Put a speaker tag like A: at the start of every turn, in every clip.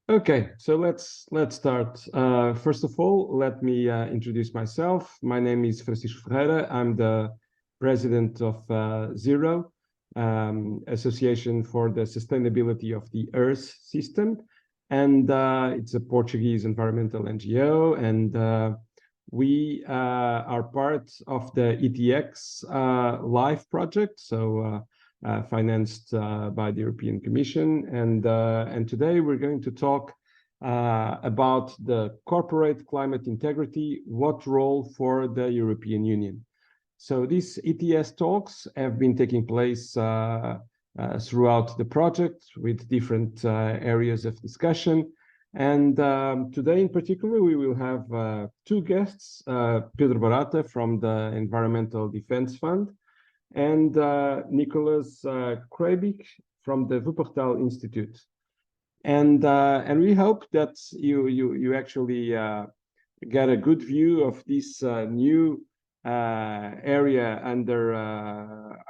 A: Okay, so let's start. First of all, let me introduce myself. My name is Francisco Ferreira. I'm the president of Zero, Association for the Sustainability of the Earth System, and it's a Portuguese environmental NGO, and we are part of the ETX Life project. So. Financed by the European Commission. And today we're going to talk about the corporate climate integrity, what role for the European Union. So these ETS talks have been taking place throughout the project with different areas of discussion. And today in particular, we will have two guests, Pedro Barata from the Environmental Defense Fund, and Nicholas Krabik from the Wuppertal Institute. And we hope that you actually get a good view of this new area under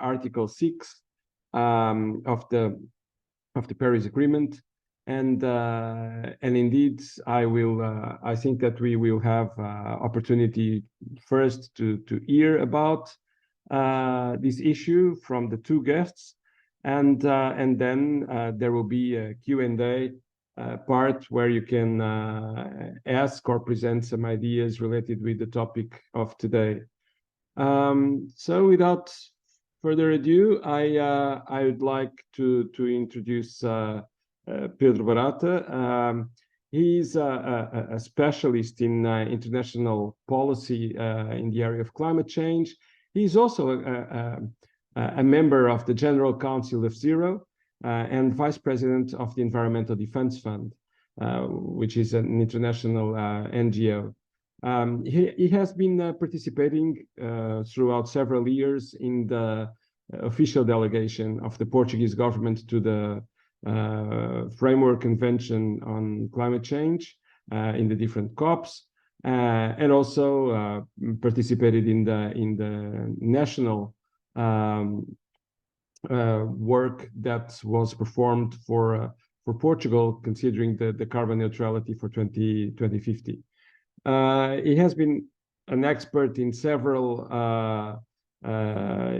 A: Article 6 of the Paris Agreement. And indeed, I think that we will have opportunity first to hear about this issue from the two guests, and then there will be a Q&A part where you can ask or present some ideas related with the topic of today. So without further ado, I would like to introduce Pedro Barata. He's a specialist in international policy in the area of climate change. He's also a member of the General Council of Zero and vice president of the Environmental Defense Fund, which is an international NGO. He has been participating throughout several years in the official delegation of the Portuguese government to the Framework Convention on Climate Change in the different COPs. And also participated in the national work that was performed for Portugal, considering the carbon neutrality for 2050. He has been an expert in several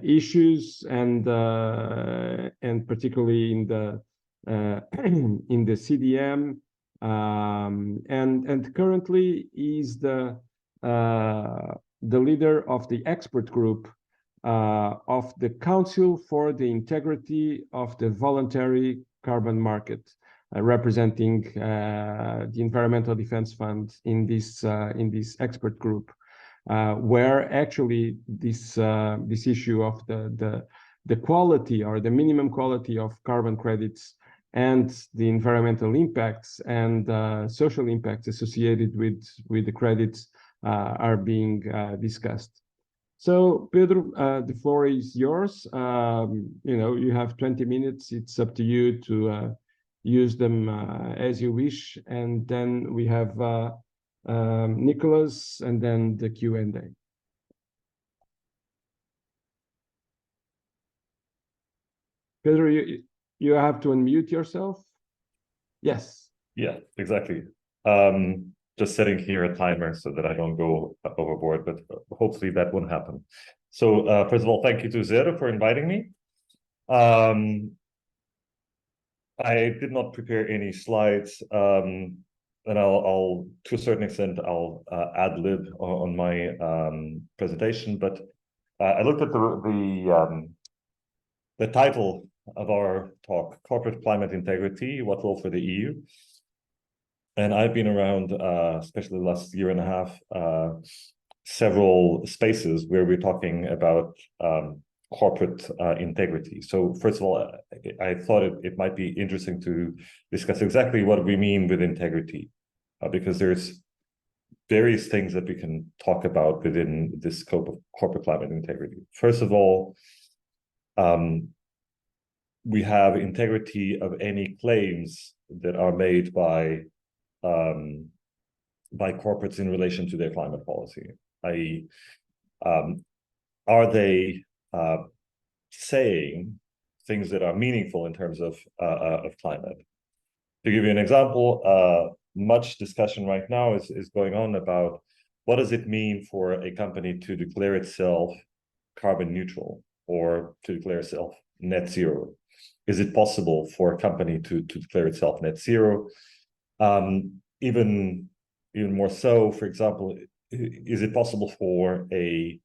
A: issues, and particularly in the CDM. And currently is the leader of the expert group of the Council for the Integrity of the Voluntary Carbon Market, representing the Environmental Defense Fund in this expert group, where actually this issue of the quality or the minimum quality of carbon credits and the environmental impacts and social impacts associated with the credits are being discussed. So, Pedro, the floor is yours. You have 20 minutes. It's up to you to use them as you wish. And then we have Nicholas, and then the Q&A. Pedro, you have to unmute yourself. Yes.
B: Yeah, exactly. Just setting here a timer so that I don't go overboard, but hopefully that won't happen. So first of all, thank you to Zero for inviting me. I did not prepare any slides, and I'll to a certain extent, I'll ad lib on my presentation, but I looked at the title of our talk, Corporate Climate Integrity, What Role for the EU? And I've been around, especially the last year and a half, several spaces where we're talking about corporate integrity. So first of all, I thought it might be interesting to discuss exactly what we mean with integrity, because there's various things that we can talk about within this scope of corporate climate integrity. First of all, we have integrity of any claims that are made by corporates in relation to their climate policy. i.e., are they saying things that are meaningful in terms of climate? To give you an example, much discussion right now is going on about what does it mean for a company to declare itself carbon neutral or to declare itself net zero. Is it possible for a company to declare itself net zero? Even more so, for example, is it possible for an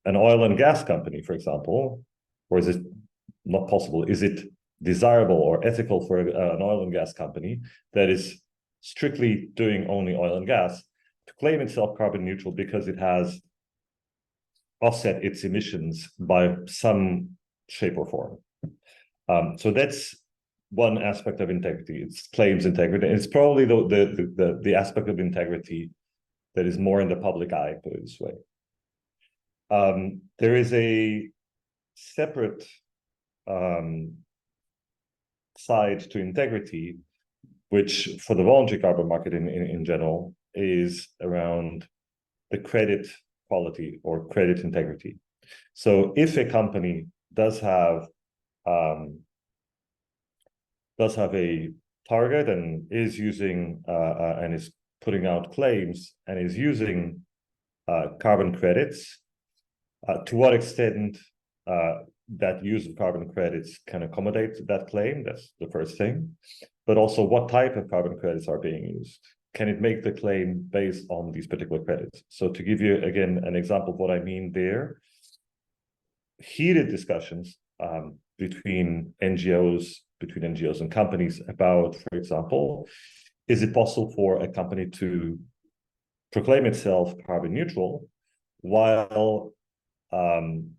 B: oil and gas company, for example, or is it not possible? Is it desirable or ethical for an oil and gas company that is strictly doing only oil and gas to claim itself carbon neutral because it has offset its emissions by some shape or form? So that's one aspect of integrity. It's claims integrity. And it's probably the aspect of integrity that is more in the public eye, put it this way. There is a separate side to integrity, which for the voluntary carbon market in general is around the credit quality or credit integrity. So if a company does have a target and is using and is putting out claims and is using carbon credits, to what extent that use of carbon credits can accommodate that claim, that's the first thing. But also what type of carbon credits are being used? Can it make the claim based on these particular credits? So to give you, again, an example of what I mean there, heated discussions between NGOs and companies about, for example, is it possible for a company to proclaim itself carbon neutral while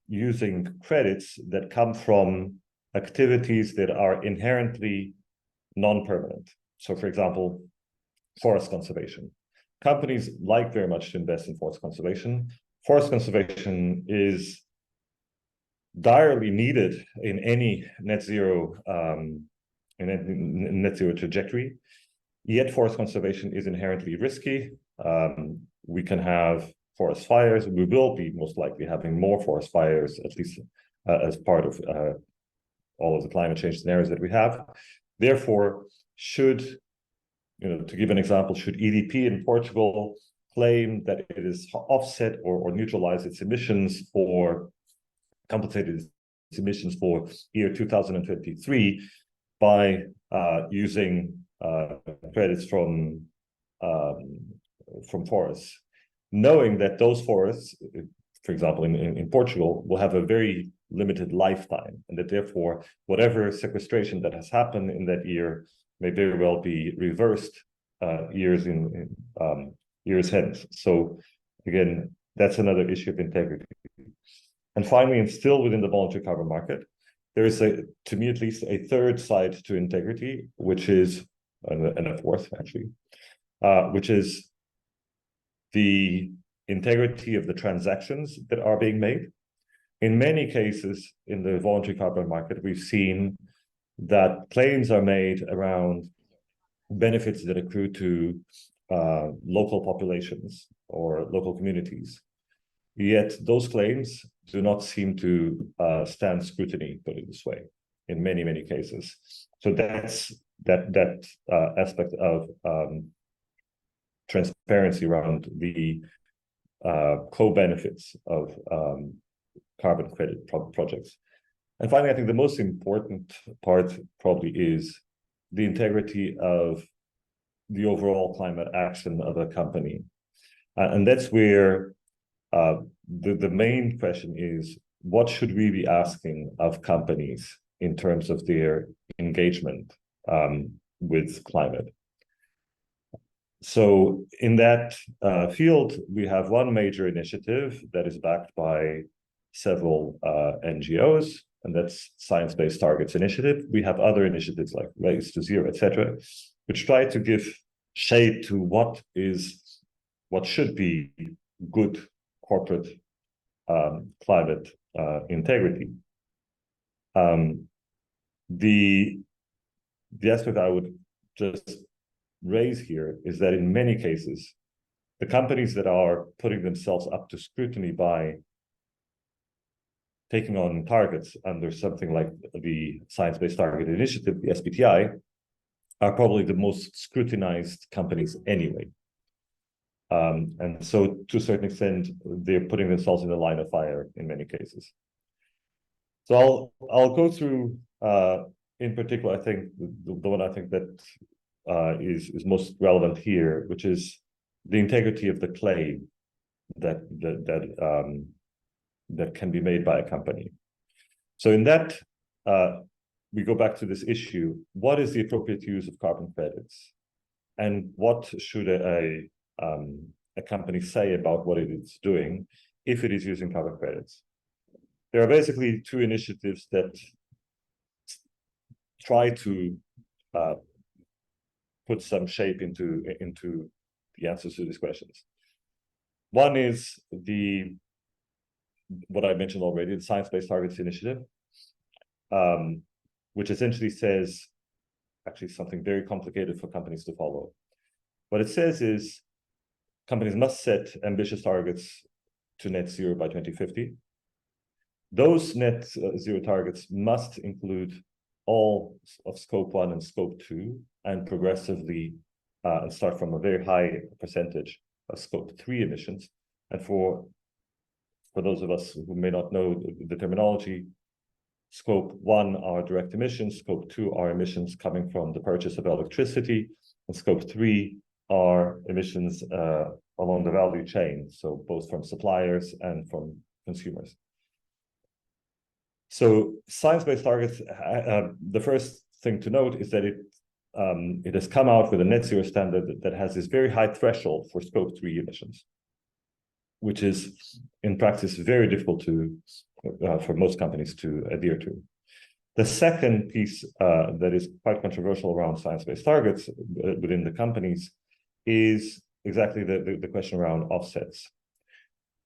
B: using credits that come from activities that are inherently non-permanent? So, for example, forest conservation. Companies like very much to invest in forest conservation. Forest conservation is direly needed in any net zero trajectory. Yet forest conservation is inherently risky. We can have forest fires. We will be most likely having more forest fires, at least as part of all of the climate change scenarios that we have. Therefore, to give an example, should EDP in Portugal claim that it is offset or neutralize its emissions or compensated its emissions for year 2023 by using credits from forests, knowing that those forests, for example, in Portugal, will have a very limited lifetime, and that therefore whatever sequestration that has happened in that year may very well be reversed years hence. So again, that's another issue of integrity. And finally, and still within the voluntary carbon market, there is, to me at least, a third side to integrity, which is, and a fourth actually, which is the integrity of the transactions that are being made. In many cases in the voluntary carbon market, we've seen that claims are made around benefits that accrue to local populations or local communities. Yet those claims do not seem to stand scrutiny, put it this way, in many, many cases. So that's that aspect of transparency around the co-benefits of carbon credit projects. And finally, I think the most important part probably is the integrity of the overall climate action of a company. And that's where the main question is, what should we be asking of companies in terms of their engagement with climate? So in that field, we have one major initiative that is backed by several NGOs, and that's Science-Based Targets Initiative. We have other initiatives like Race to Zero, etc., which try to give shape to what should be good corporate climate integrity. The aspect I would just raise here is that in many cases, the companies that are putting themselves up to scrutiny by taking on targets under something like the Science-Based Target Initiative, the SBTI, are probably the most scrutinized companies anyway. And so to a certain extent, they're putting themselves in the line of fire in many cases. So I'll go through, in particular, I think the one I think that is most relevant here, which is the integrity of the claim that can be made by a company. So in that, we go back to this issue: what is the appropriate use of carbon credits, and what should a company say about what it is doing if it is using carbon credits? There are basically two initiatives that try to put some shape into the answers to these questions. One is what I mentioned already, the Science-Based Targets initiative, which essentially says actually something very complicated for companies to follow. What it says is companies must set ambitious targets to net zero by 2050. Those net zero targets must include all of scope 1 and scope 2, and progressively and start from a very high percentage of scope 3 emissions. And for those of us who may not know the terminology, scope 1 are direct emissions, scope 2 are emissions coming from the purchase of electricity, and scope 3 are emissions along the value chain, so both from suppliers and from consumers. So science-based targets, the first thing to note is that it has come out with a net zero standard that has this very high threshold for scope 3 emissions, which is in practice very difficult for most companies to adhere to. The second piece that is quite controversial around science-based targets within the companies is exactly the question around offsets,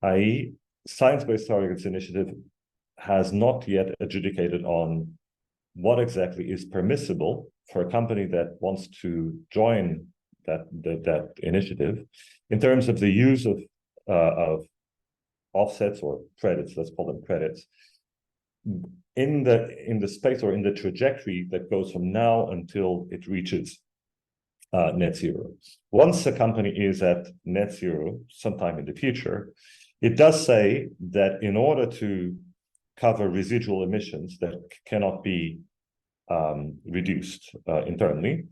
B: i.e. Science-Based Targets initiative has not yet adjudicated on what exactly is permissible for a company that wants to join that initiative in terms of the use of offsets or credits, let's call them credits, in the space or in the trajectory that goes from now until it reaches net zero. Once a company is at net zero sometime in the future, it does say that in order to cover residual emissions that cannot be reduced internally,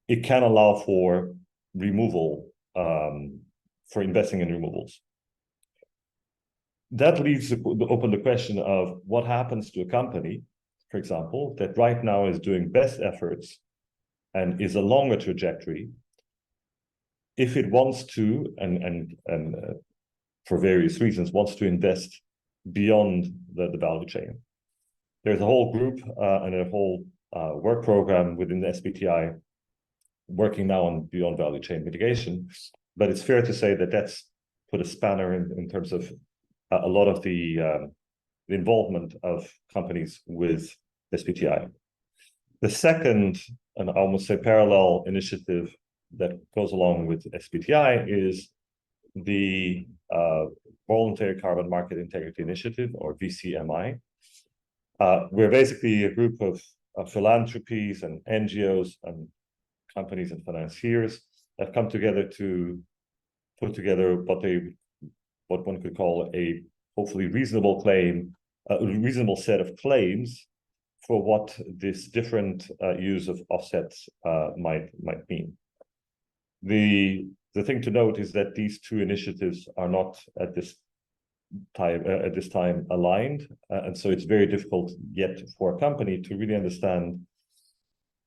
B: it can allow for removal, for investing in removals. That leaves open the question of what happens to a company, for example, that right now is doing best efforts and is a longer trajectory, if it wants to, and for various reasons, wants to invest beyond the value chain. There's a whole group and a whole work program within the SBTi working now on beyond value chain mitigation, but it's fair to say that that's put a spanner in terms of a lot of the involvement of companies with SBTi. The second, and I almost say parallel initiative that goes along with SBTi is the Voluntary Carbon Market Integrity Initiative, or VCMI. We're basically a group of philanthropies and NGOs and companies and financiers that come together to put together what one could call a hopefully reasonable claim, a reasonable set of claims for what this different use of offsets might mean. The thing to note is that these two initiatives are not at this time aligned, and so it's very difficult yet for a company to really understand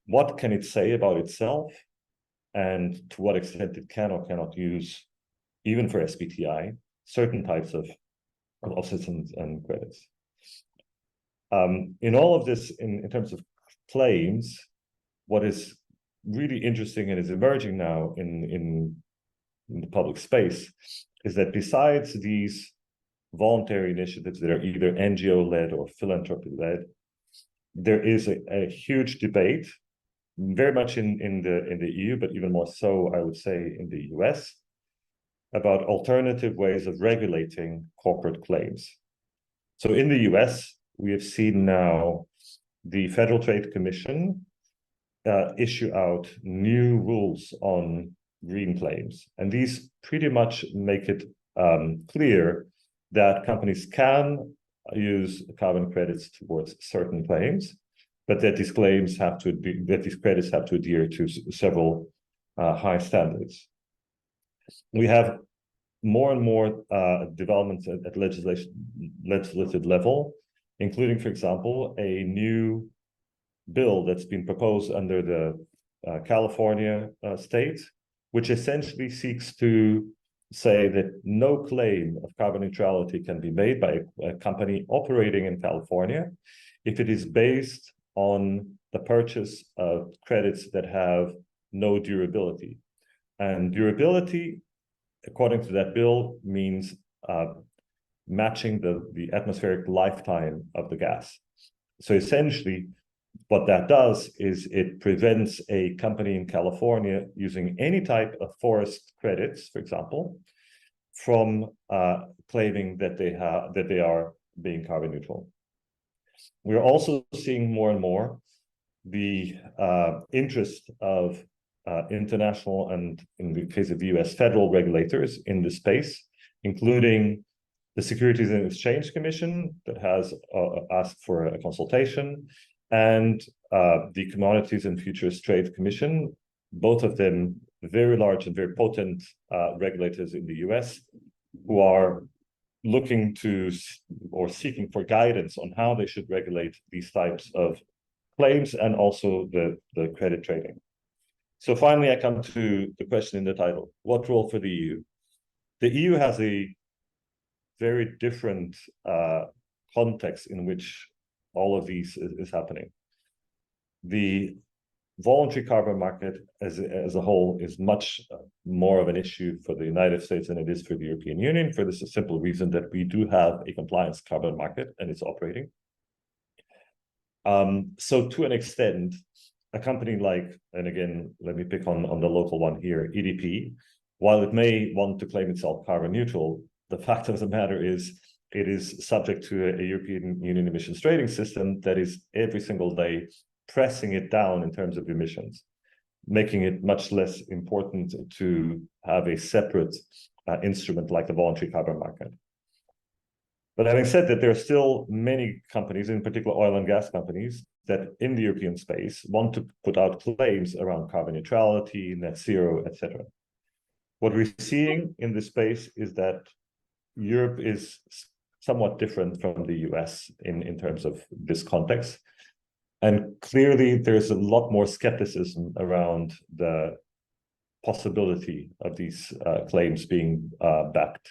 B: what can it say about itself and to what extent it can or cannot use, even for SBTi, certain types of offsets and credits. In all of this, in terms of claims, what is really interesting and is emerging now in the public space is that besides these voluntary initiatives that are either NGO-led or philanthropy-led, there is a huge debate, very much in the EU, but even more so, I would say, in the US, about alternative ways of regulating corporate claims. So in the US, we have seen now the Federal Trade Commission issue out new rules on green claims. And these pretty much make it clear that companies can use carbon credits towards certain claims, but that these credits have to adhere to several high standards. We have more and more developments at legislative level, including, for example, a new bill that's been proposed under the California state, which essentially seeks to say that no claim of carbon neutrality can be made by a company operating in California if it is based on the purchase of credits that have no durability. And durability, according to that bill, means matching the atmospheric lifetime of the gas. So essentially, what that does is it prevents a company in California using any type of forest credits, for example, from claiming that they are being carbon neutral. We're also seeing more and more the interest of international and, in the case of the US, federal regulators in this space, including the Securities and Exchange Commission that has asked for a consultation, and the Commodities and Futures Trade Commission, both of them very large and very potent regulators in the US, who are looking to or seeking for guidance on how they should regulate these types of claims and also the credit trading. So finally, I come to the question in the title: what role for the EU? The EU has a very different context in which all of these is happening. The voluntary carbon market as a whole is much more of an issue for the United States than it is for the European Union, for this simple reason that we do have a compliance carbon market and it's operating. So to an extent, a company like, and again, let me pick on the local one here, EDP, while it may want to claim itself carbon neutral, the fact of the matter is it is subject to a European Union emissions trading system that is every single day pressing it down in terms of emissions, making it much less important to have a separate instrument like the voluntary carbon market. But having said that, there are still many companies, in particular oil and gas companies, that in the European space want to put out claims around carbon neutrality, net zero, etc. What we're seeing in this space is that Europe is somewhat different from the US in terms of this context. And clearly, there's a lot more skepticism around the possibility of these claims being backed.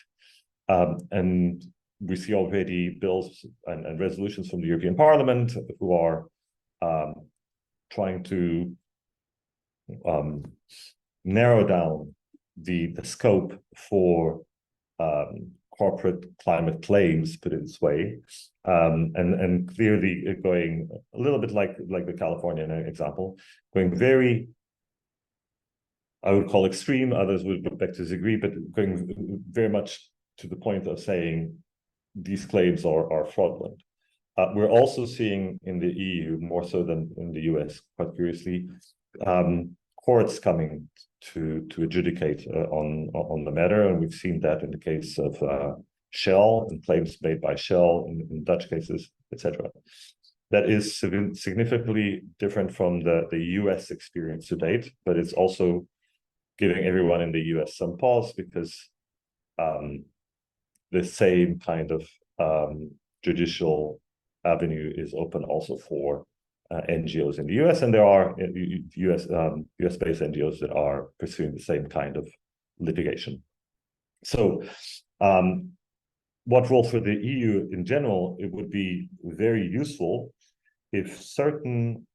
B: And we see already bills and resolutions from the European Parliament who are trying to narrow down the scope for corporate climate claims, put it this way, and clearly going a little bit like the California example, going very, I would call extreme, others would beg to disagree, but going very much to the point of saying these claims are fraudulent. We're also seeing in the EU, more so than in the US, quite curiously, courts coming to adjudicate on the matter, and we've seen that in the case of Shell and claims made by Shell in Dutch cases, etc. That is significantly different from the US experience to date, but it's also giving everyone in the US some pause because the same kind of judicial avenue is open also for NGOs in the US, and there are US-based NGOs that are pursuing the same kind of litigation. So what role for the EU in general? It would be very useful if certain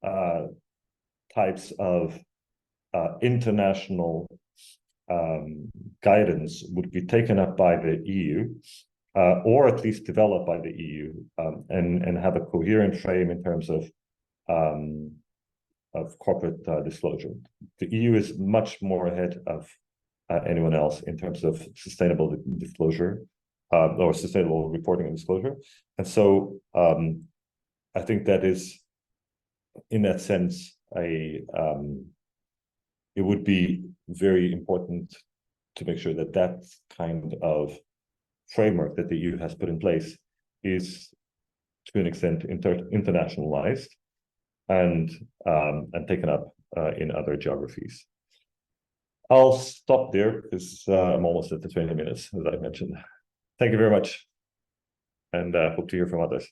B: types of international guidance would be taken up by the EU, or at least developed by the EU, and have a coherent frame in terms of corporate disclosure. The EU is much more ahead of anyone else in terms of sustainable disclosure or sustainable reporting and disclosure. And so I think that is, in that sense, it would be very important to make sure that that kind of framework that the EU has put in place is to an extent internationalized and taken up in other geographies. I'll stop there because I'm almost at the 20 minutes, as I mentioned. Thank you very much, and hope to hear from others.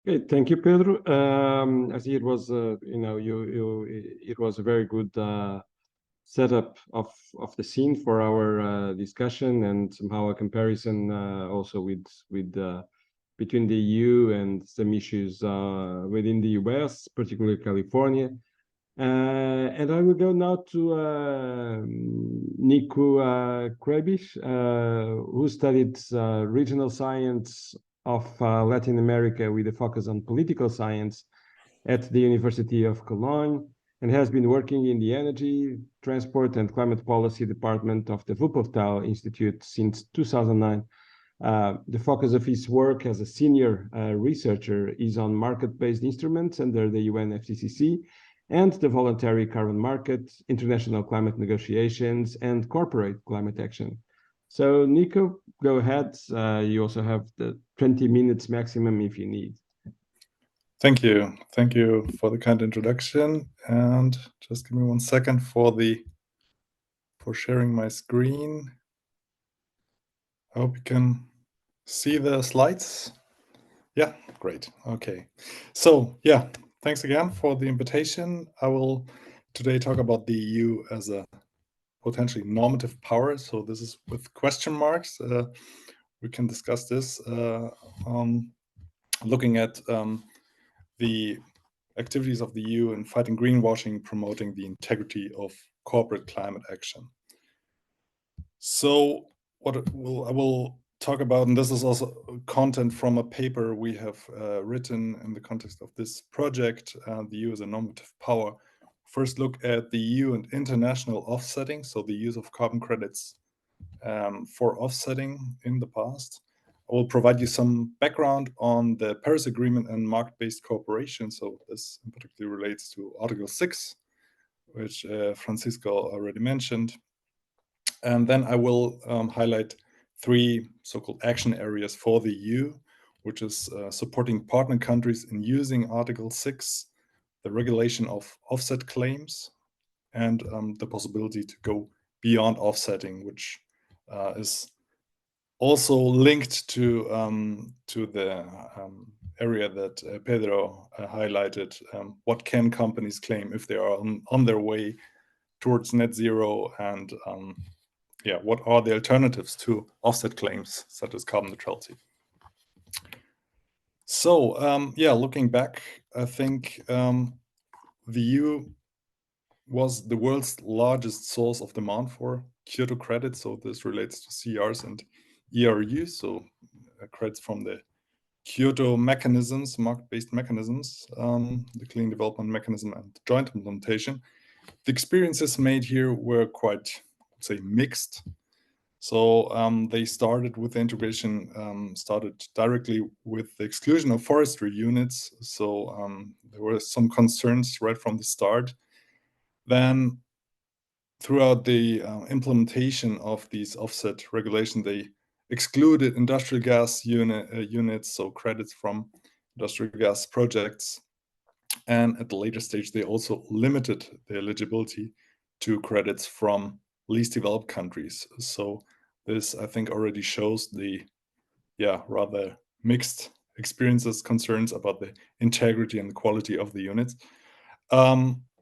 A: Okay, thank you, Pedro. I think it was, it was a very good setup of the scene for our discussion, and somehow a comparison also with between the EU and some issues within the US, particularly California. And I will go now to Nico Krebisch, who studied regional science of Latin America with a focus on political science at the University of Cologne, and has been working in the Energy, Transport and Climate Policy Department of the Wuppertal Institute since 2009. The focus of his work as a senior researcher is on market-based instruments under the UNFCCC and the voluntary carbon market, international climate negotiations, and corporate climate action. So, Nico, go ahead. You also have the 20 minutes maximum if you need.
C: Thank you. Thank you for the kind introduction. And just give me 1 second for sharing my screen. I hope you can see the slides. Yeah, great. Okay. So, yeah, thanks again for the invitation. I will today talk about the EU as a potentially normative power. So this is with question marks. We can discuss this looking at the activities of the EU in fighting greenwashing, promoting the integrity of corporate climate action. So what I will talk about, and this is also content from a paper we have written in the context of this project, the EU as a normative power. First, look at the EU and international offsetting, so the use of carbon credits for offsetting in the past. I will provide you some background on the Paris Agreement and market-based cooperation. So this in particular relates to Article 6, which Francisco already mentioned. And then I will highlight 3 so-called action areas for the EU, which is supporting partner countries in using Article 6, the regulation of offset claims, and the possibility to go beyond offsetting, which is also linked to the area that Pedro highlighted. What can companies claim if they are on their way towards net zero, and what are the alternatives to offset claims such as carbon neutrality? So looking back, I think the EU was the world's largest source of demand for Kyoto credits. So this relates to CRs and ERUs, so credits from the Kyoto mechanisms, market-based mechanisms, the clean development mechanism and joint implementation. The experiences made here were quite, say, mixed. So they started with the integration, started directly with the exclusion of forestry units. So there were some concerns right from the start. Then throughout the implementation of these offset regulations, they excluded industrial gas units, so credits from industrial gas projects. And at the later stage, they also limited the eligibility to credits from least developed countries. So this, I think, already shows the rather mixed experiences, concerns about the integrity and the quality of the units.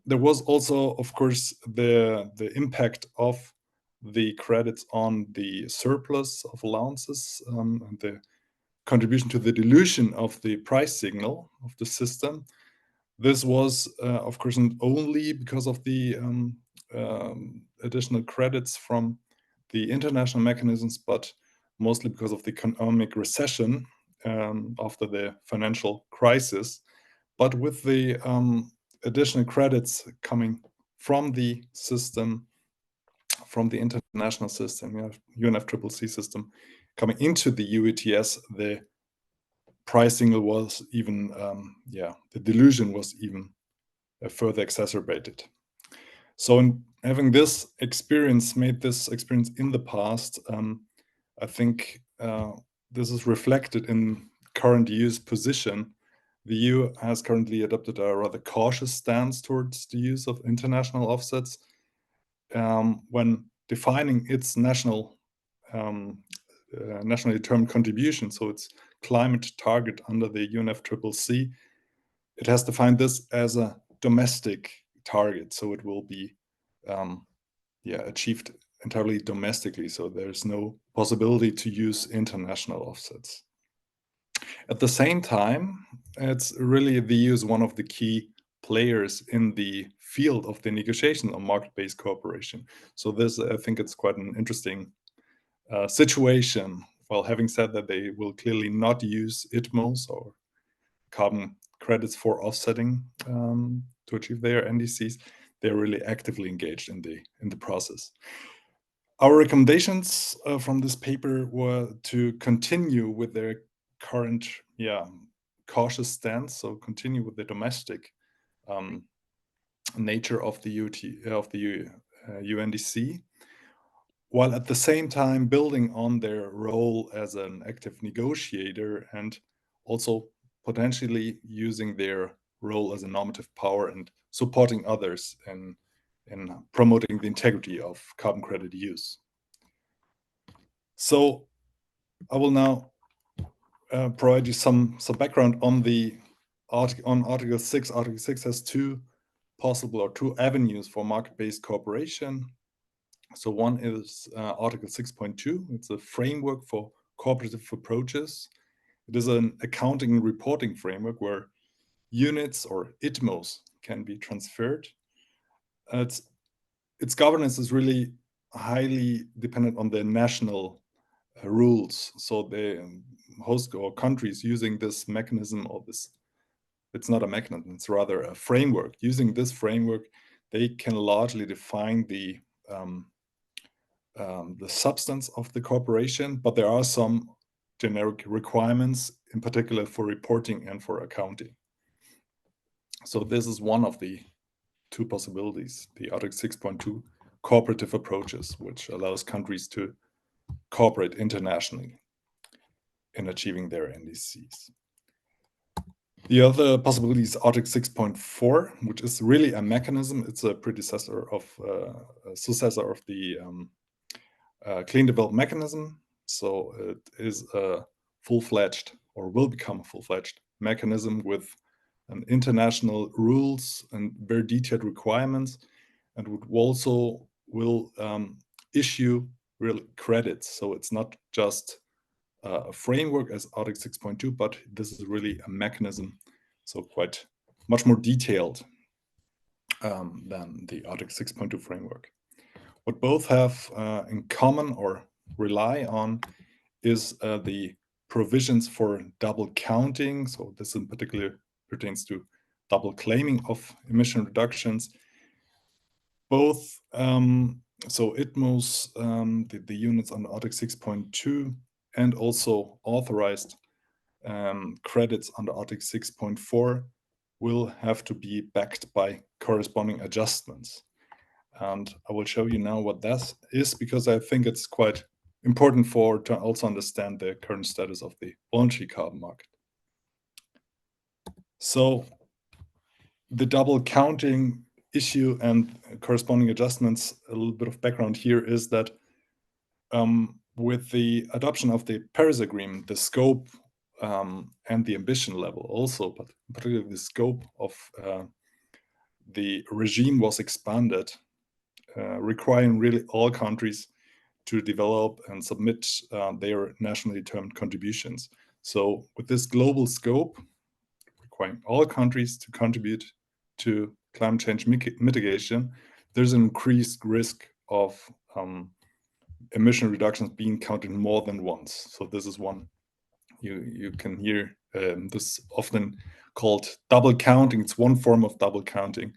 C: There was also, of course, the impact of the credits on the surplus of allowances and the contribution to the dilution of the price signal of the system. This was, of course, not only because of the additional credits from the international mechanisms, but mostly because of the economic recession after the financial crisis. But with the additional credits coming from the system, from the international system, UNFCCC system, coming into the EU ETS, the pricing was even, the dilution was even further exacerbated. So in having this experience, made this experience in the past, I think this is reflected in current EU's position. The EU has currently adopted a rather cautious stance towards the use of international offsets when defining its nationally determined contribution, so its climate target under the UNFCCC. It has defined this as a domestic target, so it will be achieved entirely domestically, so there's no possibility to use international offsets. At the same time, it's really the EU is one of the key players in the field of the negotiation on market-based cooperation. So this, I think it's quite an interesting situation. Well, having said that, they will clearly not use ITMOs or carbon credits for offsetting to achieve their NDCs. They're really actively engaged in the process. Our recommendations from this paper were to continue with their current cautious stance, so continue with the domestic nature of the UNDC, while at the same time building on their role as an active negotiator and also potentially using their role as a normative power and supporting others in promoting the integrity of carbon credit use. So I will now provide you some background on Article 6. Article 6 has two avenues for market-based cooperation. So one is Article 6.2. It's a framework for cooperative approaches. It is an accounting and reporting framework where units or ITMOs can be transferred. Its governance is really highly dependent on the national rules. So the host or countries using this mechanism, or this, it's not a mechanism, it's rather a framework. Using this framework, they can largely define the substance of the cooperation, but there are some generic requirements, in particular for reporting and for accounting. So this is one of the two possibilities, the Article 6.2 cooperative approaches, which allows countries to cooperate internationally in achieving their NDCs. The other possibility is Article 6.4, which is really a mechanism. It's a successor of the Clean Development Mechanism. So it is a full-fledged, or will become a full-fledged mechanism with an international rules and very detailed requirements, and would also will issue real credits. So it's not just a framework as Article 6.2, but this is really a mechanism, so quite much more detailed than the Article 6.2 framework. What both have in common or rely on is the provisions for double counting. So this in particular pertains to double claiming of emission reductions. Both, so ITMOs, the units under Article 6.2, and also authorized credits under Article 6.4 will have to be backed by corresponding adjustments. And I will show you now what that is, because I think it's quite important to also understand the current status of the voluntary carbon market. So the double counting issue and corresponding adjustments, a little bit of background here is that with the adoption of the Paris Agreement, the scope and the ambition level also, but particularly the scope of the regime was expanded, requiring really all countries to develop and submit their nationally determined contributions. So with this global scope, requiring all countries to contribute to climate change mitigation, there's an increased risk of emission reductions being counted more than once. So this is one you can hear this often called double counting. It's one form of double counting,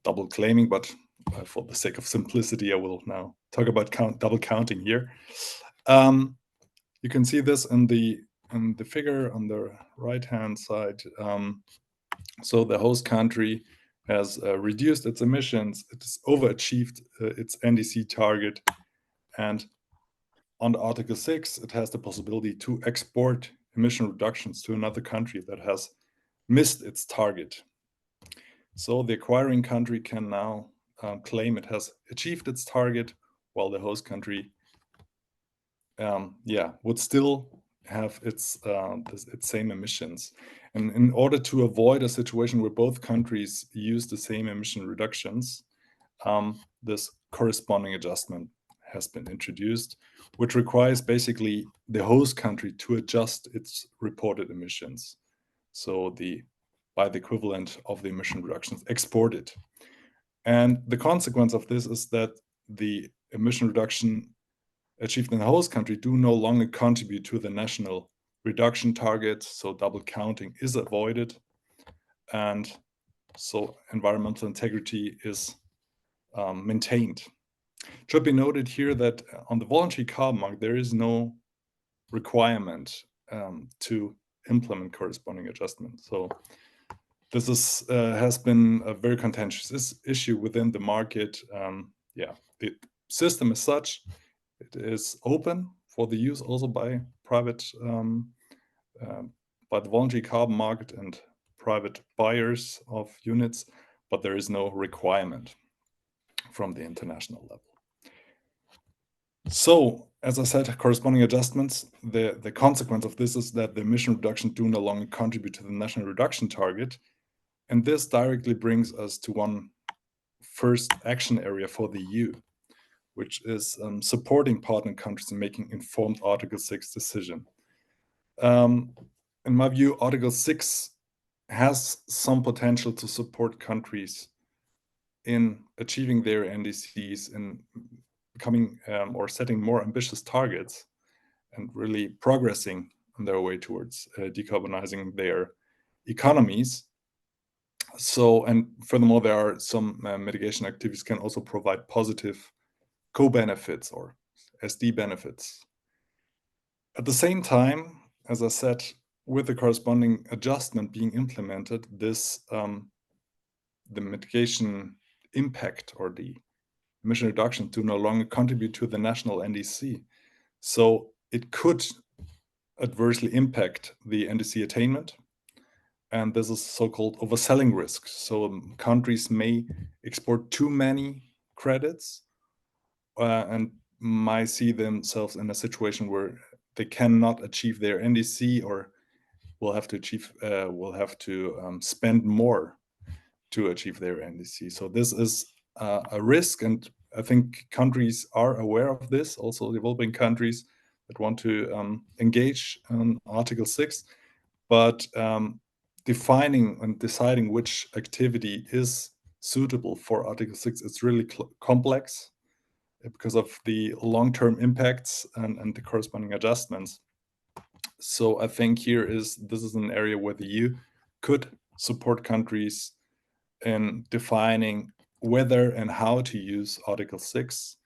C: double claiming, but for the sake of simplicity, I will now talk about double counting here. You can see this in the figure on the right-hand side. So the host country has reduced its emissions, it has overachieved its NDC target, and under Article 6, it has the possibility to export emission reductions to another country that has missed its target. So the acquiring country can now claim it has achieved its target, while the host country would still have its same emissions. And in order to avoid a situation where both countries use the same emission reductions, this corresponding adjustment has been introduced, which requires basically the host country to adjust its reported emissions. So by the equivalent of the emission reductions exported. And the consequence of this is that the emission reduction achieved in the host country do no longer contribute to the national reduction targets, so double counting is avoided, and so environmental integrity is maintained. It should be noted here that on the voluntary carbon market, there is no requirement to implement corresponding adjustments. So this has been a very contentious issue within the market. The system is such, it is open for the use also by private, by the voluntary carbon market and private buyers of units, but there is no requirement from the international level. So, as I said, corresponding adjustments, the consequence of this is that the emission reduction do no longer contribute to the national reduction target. And this directly brings us to one first action area for the EU, which is supporting partner countries in making informed Article 6 decision. In my view, Article 6 has some potential to support countries in achieving their NDCs and becoming or setting more ambitious targets and really progressing on their way towards decarbonizing their economies. So, and furthermore, there are some mitigation activities can also provide positive co-benefits or SD benefits. At the same time, as I said, with the corresponding adjustment being implemented, this the mitigation impact or the emission reduction do no longer contribute to the national NDC. So it could adversely impact the NDC attainment. And this is so-called overselling risk. So countries may export too many credits and might see themselves in a situation where they cannot achieve their NDC or will have to spend more to achieve their NDC. So this is a risk, and I think countries are aware of this, also developing countries that want to engage on Article 6, but defining and deciding which activity is suitable for Article 6 is really complex because of the long-term impacts and the corresponding adjustments. So I think this is an area where the EU could support countries in defining whether and how to use Article 6.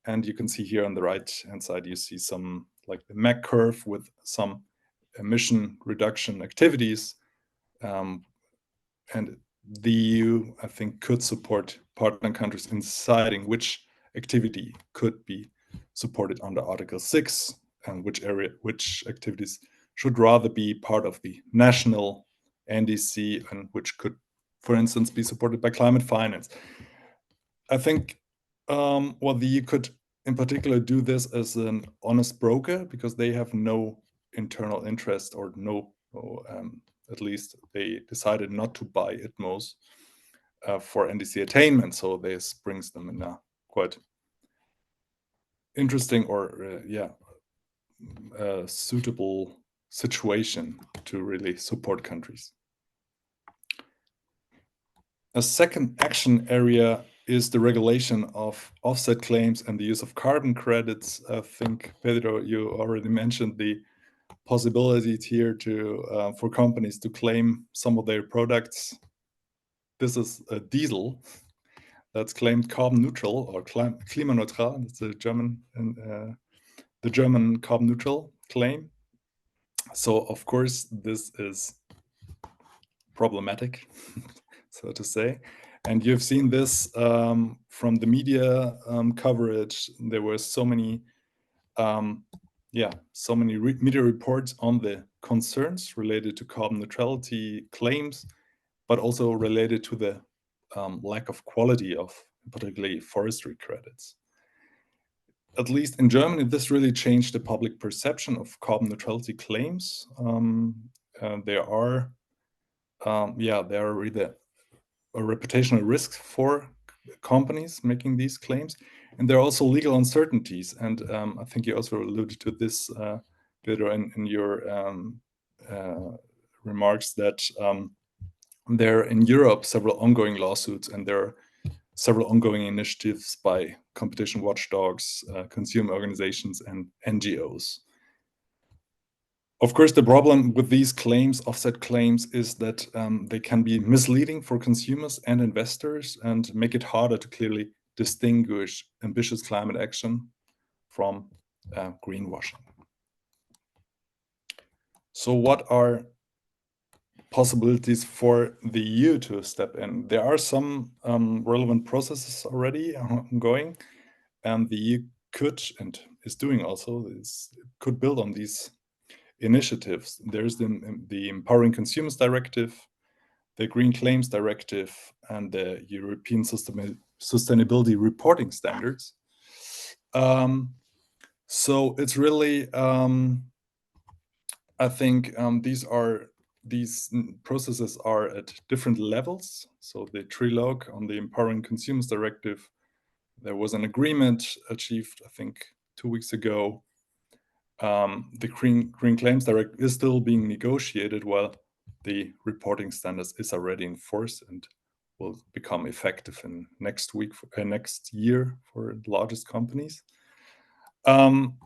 C: And you can see here on the right-hand side, you see some like the MAC curve with some emission reduction activities. And the EU, I think, could support partner countries in deciding which activity could be supported under Article 6 and which activities should rather be part of the national NDC and which could, for instance, be supported by climate finance. I think the EU could in particular do this as an honest broker because they have no internal interest or at least they decided not to buy ITMOs for NDC attainment. So this brings them in a quite interesting or suitable situation to really support countries. A second action area is the regulation of offset claims and the use of carbon credits. I think, Pedro, you already mentioned the possibility here for companies to claim some of their products. This is a diesel that's claimed carbon neutral or klimaneutral. It's the German carbon neutral claim. So of course this is problematic, so to say. And you've seen this from the media coverage. There were so many, media reports on the concerns related to carbon neutrality claims, but also related to the lack of quality of particularly forestry credits. At least in Germany, this really changed the public perception of carbon neutrality claims. There are really a reputational risk for companies making these claims, and there are also legal uncertainties. And I think you also alluded to this, Peter, in your remarks, that there are in Europe several ongoing lawsuits, and there are several ongoing initiatives by competition watchdogs, consumer organizations, and NGOs. Of course, the problem with these claims, offset claims, is that they can be misleading for consumers and investors and make it harder to clearly distinguish ambitious climate action from greenwashing. So what are possibilities for the EU to step in? There are some relevant processes already ongoing, and the EU could, and is doing also, could build on these initiatives. There's the Empowering Consumers Directive, the Green Claims Directive, and the European Sustainability Reporting Standards. So it's really, I think these processes are at different levels. So the trilogue on the Empowering Consumers Directive, there was an agreement achieved, I think, 2 weeks ago. The Green Claims Directive is still being negotiated, while the reporting standards is already in force and will become effective in next year for the largest companies.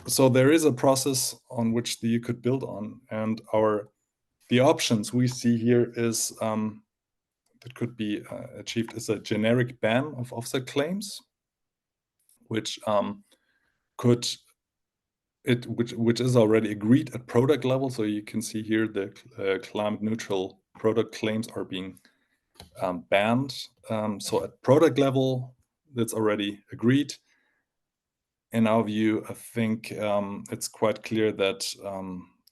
C: So there is a process on which the EU could build on, and the options we see here is that could be achieved is a generic ban of offset claims, which is already agreed at product level. So you can see here the climate neutral product claims are being banned. So at product level, that's already agreed. In our view, I think it's quite clear that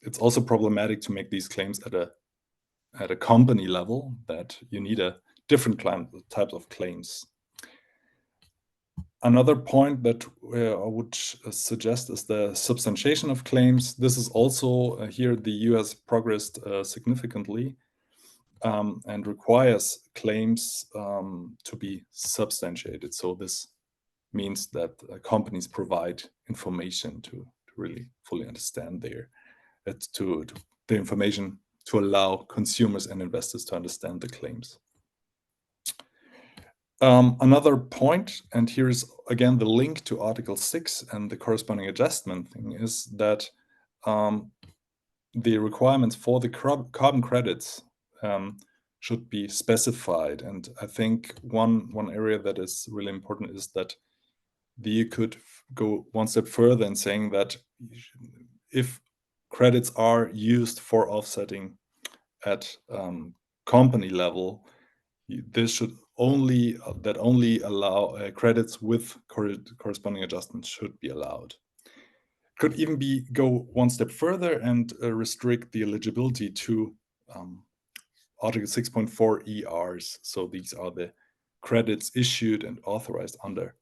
C: it's also problematic to make these claims at a company level, that you need a different type of claims. Another point that I would suggest is the substantiation of claims. This is also here the EU has progressed significantly and requires claims to be substantiated. So this means that companies provide information to really fully understand the information to allow consumers and investors to understand the claims. Another point, and here's again the link to Article 6 and the corresponding adjustment thing, is that the requirements for the carbon credits should be specified. And I think one area that is really important is that the EU could go one step further in saying that if credits are used for offsetting at company level, this should only allow credits with corresponding adjustments should be allowed. Could even go one step further and restrict the eligibility to Article 6.4 ERs. So these are the credits issued and authorized under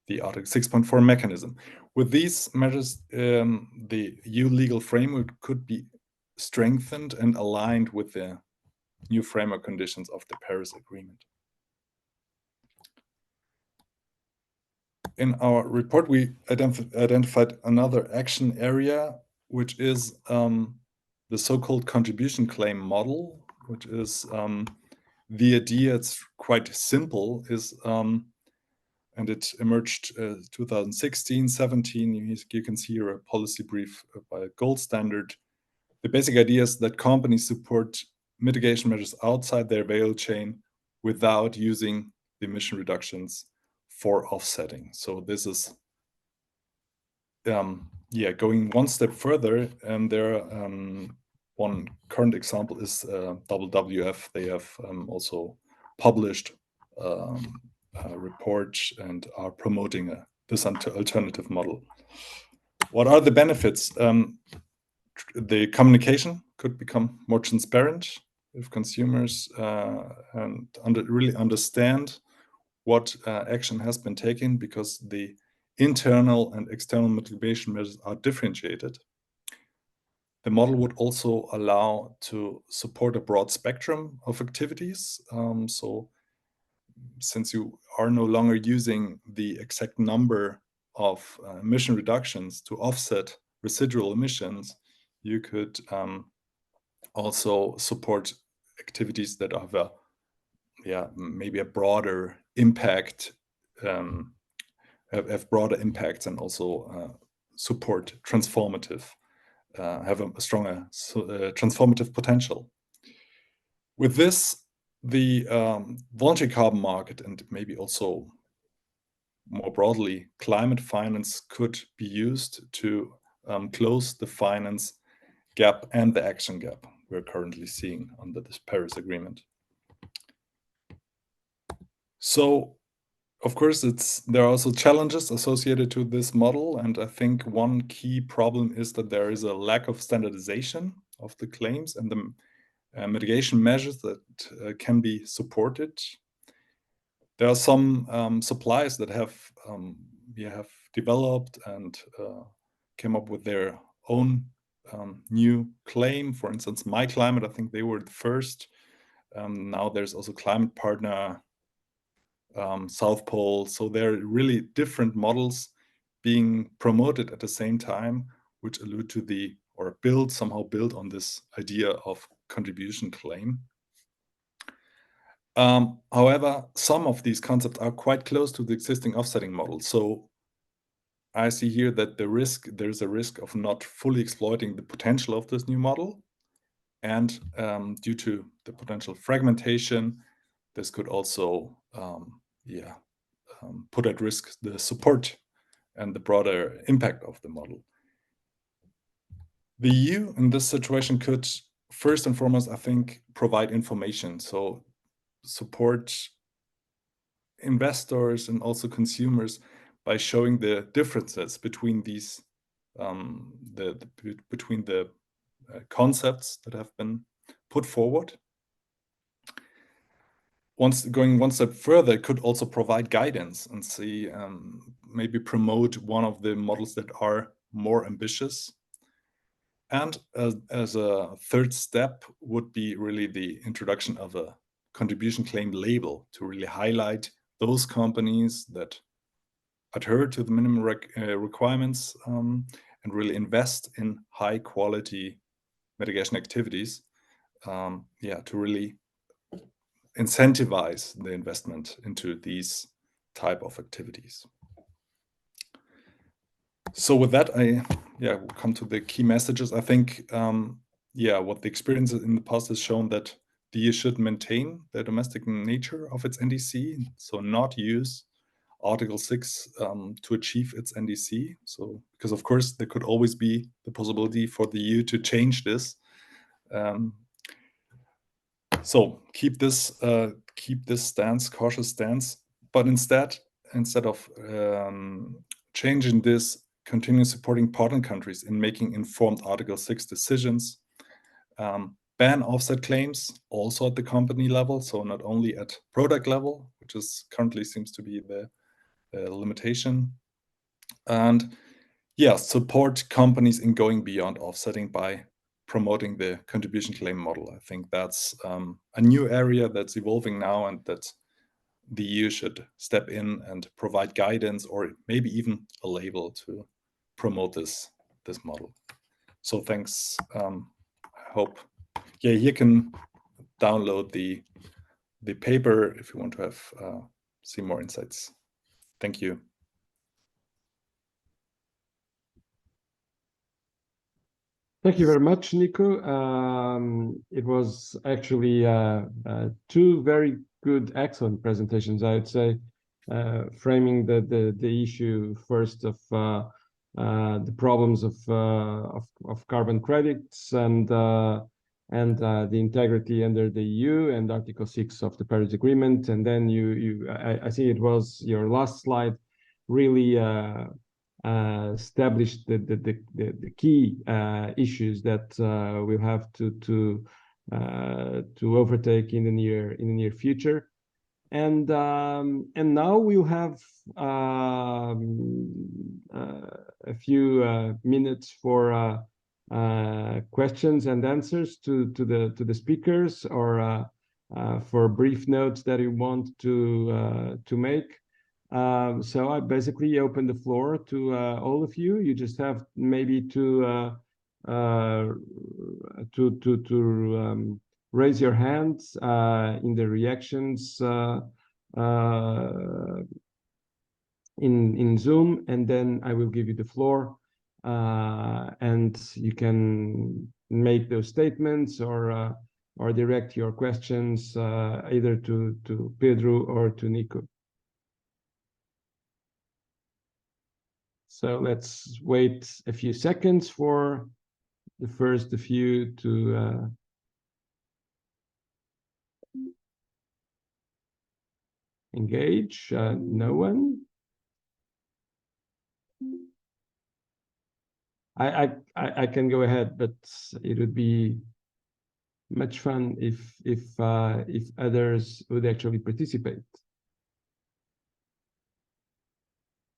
C: the Article 6.4 mechanism. With these measures, the EU legal framework could be strengthened and aligned with the new framework conditions of the Paris Agreement. In our report, we identified another action area, which is the so-called contribution claim model, which is the idea. It's quite simple, and it emerged 2016, 17. You can see here a policy brief by Gold Standard. The basic idea is that companies support mitigation measures outside their value chain without using the emission reductions for offsetting. So this is going one step further, and there one current example is WWF. They have also published report and are promoting this alternative model. What are the benefits? The communication could become more transparent if consumers really understand what action has been taken, because the internal and external mitigation measures are differentiated. The model would also allow to support a broad spectrum of activities. So since you are no longer using the exact number of emission reductions to offset residual emissions, you could also support activities that have maybe a broader impact, have broader impacts, and also support transformative, have a stronger transformative potential. With this, the voluntary carbon market, and maybe also more broadly climate finance, could be used to close the finance gap and the action gap we're currently seeing under this Paris Agreement. So, of course, there are also challenges associated to this model, and I think one key problem is that there is a lack of standardization of the claims and the mitigation measures that can be supported. There are some suppliers that have developed and came up with their own new claim. For instance, My Climate, I think they were the first. Now there's also Climate Partner, South Pole. So there are really different models being promoted at the same time, which allude to somehow build on this idea of contribution claim. However, some of these concepts are quite close to the existing offsetting model. So I see here that there's a risk of not fully exploiting the potential of this new model. And due to the potential fragmentation, this could also put at risk the support and the broader impact of the model. The EU in this situation could first and foremost, I think, provide information. So support investors and also consumers by showing the differences between these between the concepts that have been put forward. Going one step further, it could also provide guidance and maybe promote one of the models that are more ambitious. And as a third step would be really the introduction of a contribution claim label to really highlight those companies that adhere to the minimum requirements and really invest in high quality mitigation activities, to really incentivize the investment into these type of activities. So with that, we'll come to the key messages. I think, what the experience in the past has shown that the EU should maintain the domestic nature of its NDC, so not use Article 6 to achieve its NDC. So, because of course there could always be the possibility for the EU to change this. So keep this cautious stance, but instead of changing this, continue supporting partner countries in making informed Article 6 decisions, ban offset claims also at the company level, so not only at product level, which is currently seems to be the limitation, and support companies in going beyond offsetting by promoting the contribution claim model. I think that's a new area that's evolving now, and that the EU should step in and provide guidance, or maybe even a label to promote this model. So thanks. I hope you can download the paper if you want to have see more insights. Thank you.
A: Thank you very much, Nico. It was actually two very good, excellent presentations, I would say, framing the issue first of the problems of carbon credits, and and the integrity under the EU and Article 6 of the Paris Agreement. And then I think it was your last slide, really established the key issues that we'll have to overtake in the near future. And now we'll have a few minutes for questions and answers to the speakers, or for brief notes that you want to make. So I basically open the floor to all of you. You just have maybe to raise your hands in the reactions in Zoom, and then I will give you the floor, and you can make those statements or direct your questions either to Pedro or to Nico. So let's wait a few seconds for the first of you to engage. No one. I can go ahead, but it would be much fun if others would actually participate.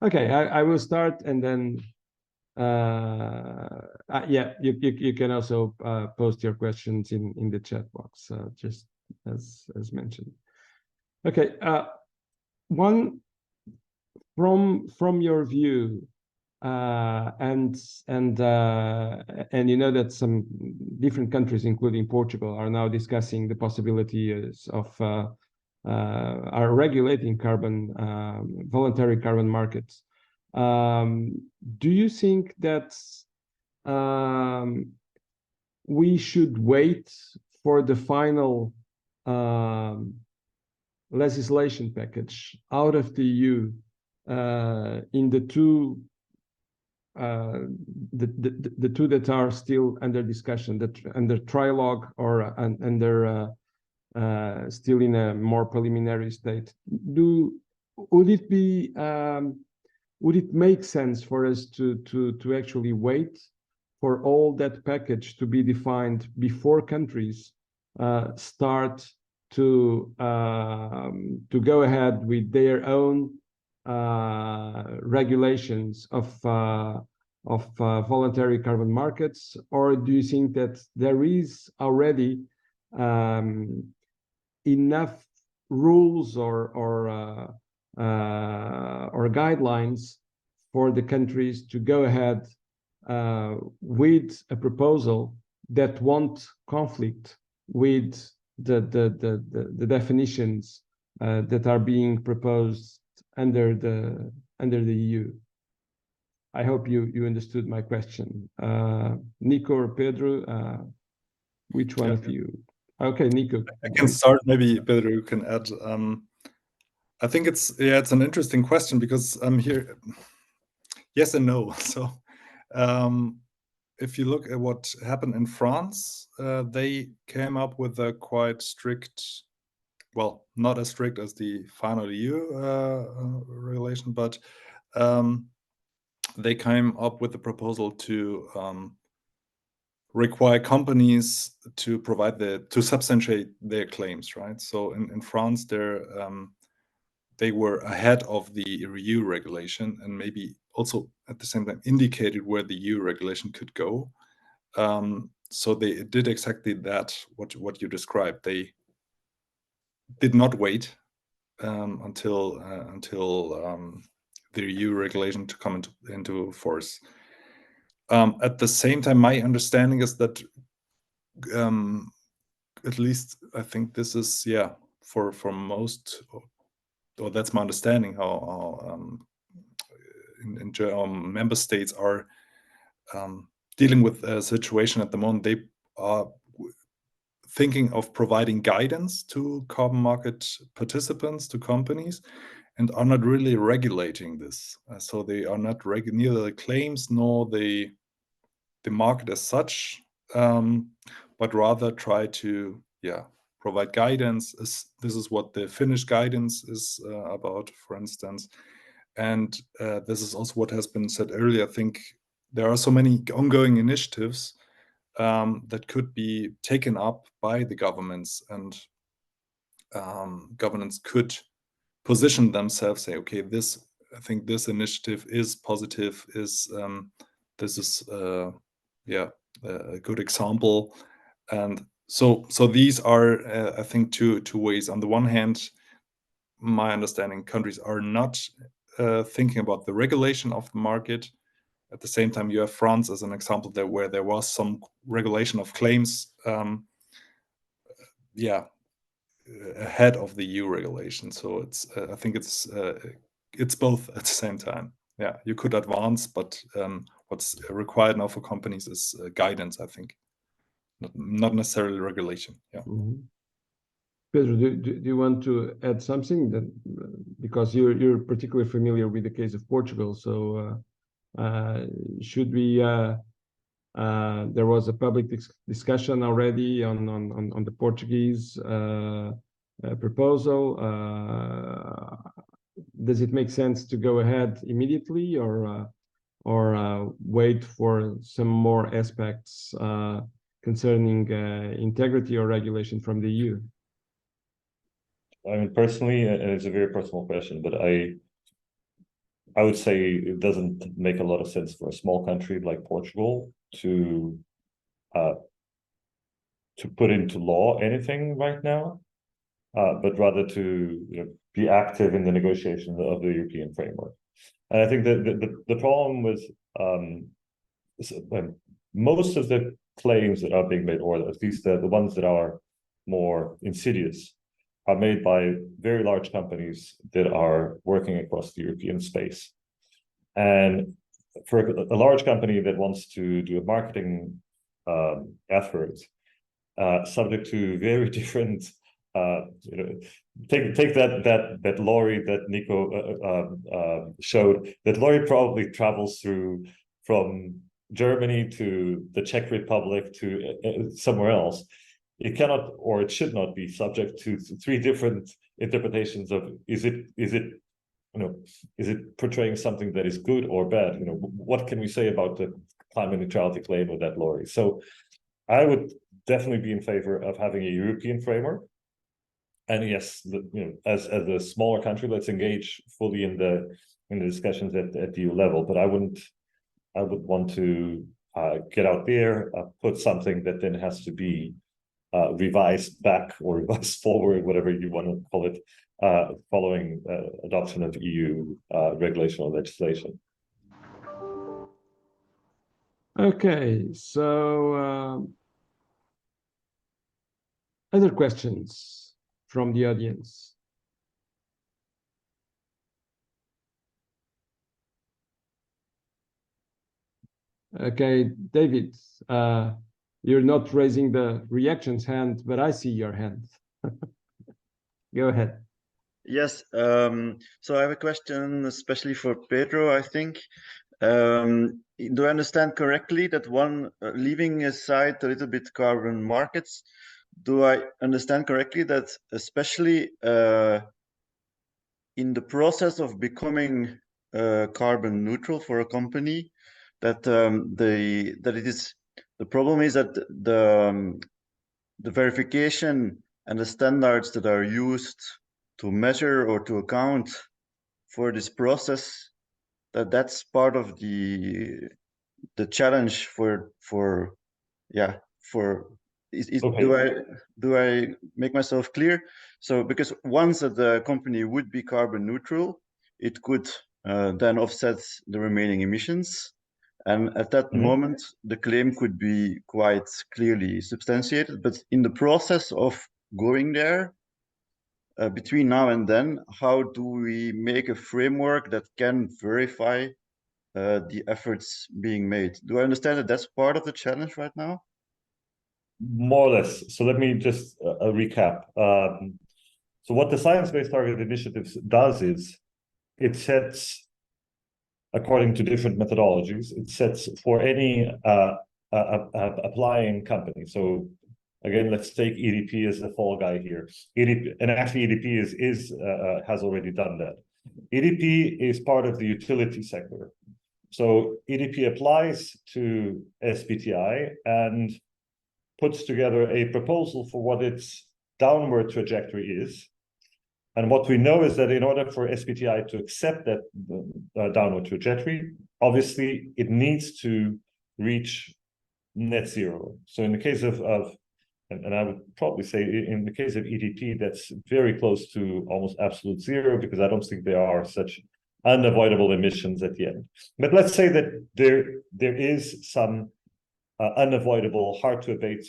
A: Okay, I will start, and then yeah, you can also post your questions in the chat box, just as mentioned. Okay, one from your view, and you know that some different countries, including Portugal, are now discussing the possibilities of are regulating voluntary carbon markets. Do you think that we should wait for the final legislation package out of the EU in the two that are still under discussion, that under trilogue or under still in a more preliminary state? Would it make sense for us to actually wait for all that package to be defined before countries start to go ahead with their own regulations of voluntary carbon markets? Or do you think that there is already enough rules or guidelines for the countries to go ahead with a proposal that won't conflict with the definitions that are being proposed under the EU? I hope you understood my question. Nico or Pedro, which one of you? Okay, Nico.
C: I can start. Maybe Pedro, you can add. I think it's an interesting question, because I'm here. Yes and no. So if you look at what happened in France, they came up with a quite strict, well, not as strict as the final EU regulation, but they came up with a proposal to require companies to provide to substantiate their claims, right? So in France, they were ahead of the EU regulation, and maybe also at the same time indicated where the EU regulation could go. So they did exactly that, what you described. They did not wait until the EU regulation to come into force. At the same time, my understanding is that at least I think this is, for most, or that's my understanding, how in member states are dealing with a situation at the moment. They are thinking of providing guidance to carbon market participants, to companies, and are not really regulating this. So they are not neither the claims nor the market as such. but rather try to provide guidance. This is what the Finnish guidance is about, for instance. And this is also what has been said earlier. I think there are so many ongoing initiatives that could be taken up by the governments, and governments could position themselves, say, okay, I think this initiative is positive, this is a good example. And so these are I think two ways. On the one hand, my understanding, countries are not thinking about the regulation of the market. At the same time, you have France as an example there, where there was some regulation of claims ahead of the EU regulation. So it's I think it's both at the same time. Yeah, you could advance, but what's required now for companies is guidance, I think, not necessarily regulation. Yeah.
A: Mm-hmm. Pedro, do you want to add something? That because you're particularly familiar with the case of Portugal, so should we? There was a public discussion already on the Portuguese proposal. Does it make sense to go ahead immediately, or wait for some more aspects concerning integrity or regulation from the EU?
B: I mean, personally, and it's a very personal question, but I would say it doesn't make a lot of sense for a small country like Portugal to put into law anything right now, but rather to be active in the negotiation of the European framework. And I think that the problem with most of the claims that are being made, or at least the ones that are more insidious, are made by very large companies that are working across the European space. And for a large company that wants to do a marketing effort, subject to very different, take that lorry that Nico showed. That lorry probably travels from Germany to the Czech Republic to somewhere else. It cannot, or it should not, be subject to three different interpretations of is it portraying something that is good or bad? What can we say about the climate neutrality claim of that lorry? So I would definitely be in favor of having a European framework. And yes, as a smaller country, let's engage fully in the discussions at the EU level. But I would want to get out there, put something that then has to be revised back or revised forward, whatever you want to call it, following adoption of EU regulation or legislation.
A: Okay, so other questions from the audience? Okay, David, you're not raising the reactions hand, but I see your hand. Go ahead.
D: Yes, so I have a question especially for Pedro, I think. Do I understand correctly that leaving aside a little bit carbon markets, do I understand correctly that especially in the process of becoming carbon neutral for a company, that the problem is that the verification and the standards that are used to measure or to account for this process, that's part of the challenge
B: Okay.
D: Do I make myself clear? So because once that the company would be carbon neutral, it could then offset the remaining emissions. And at that moment, the claim could be quite clearly substantiated. But in the process of going there, between now and then, how do we make a framework that can verify the efforts being made? Do I understand that that's part of the challenge right now?
B: More or less. So let me just recap. So what the Science-Based Target Initiative does is it sets, according to different methodologies, it sets for any applying companies. So again, let's take EDP as the fall guy here. EDP, and actually EDP has already done that. EDP is part of the utility sector. So EDP applies to SBTi and puts together a proposal for what its downward trajectory is. And what we know is that in order for SBTi to accept that downward trajectory, obviously it needs to reach net zero. So in the case of and I would probably say in the case of EDP, that's very close to almost absolute zero, because I don't think there are such unavoidable emissions at the end. But let's say that there is some unavoidable, hard to abate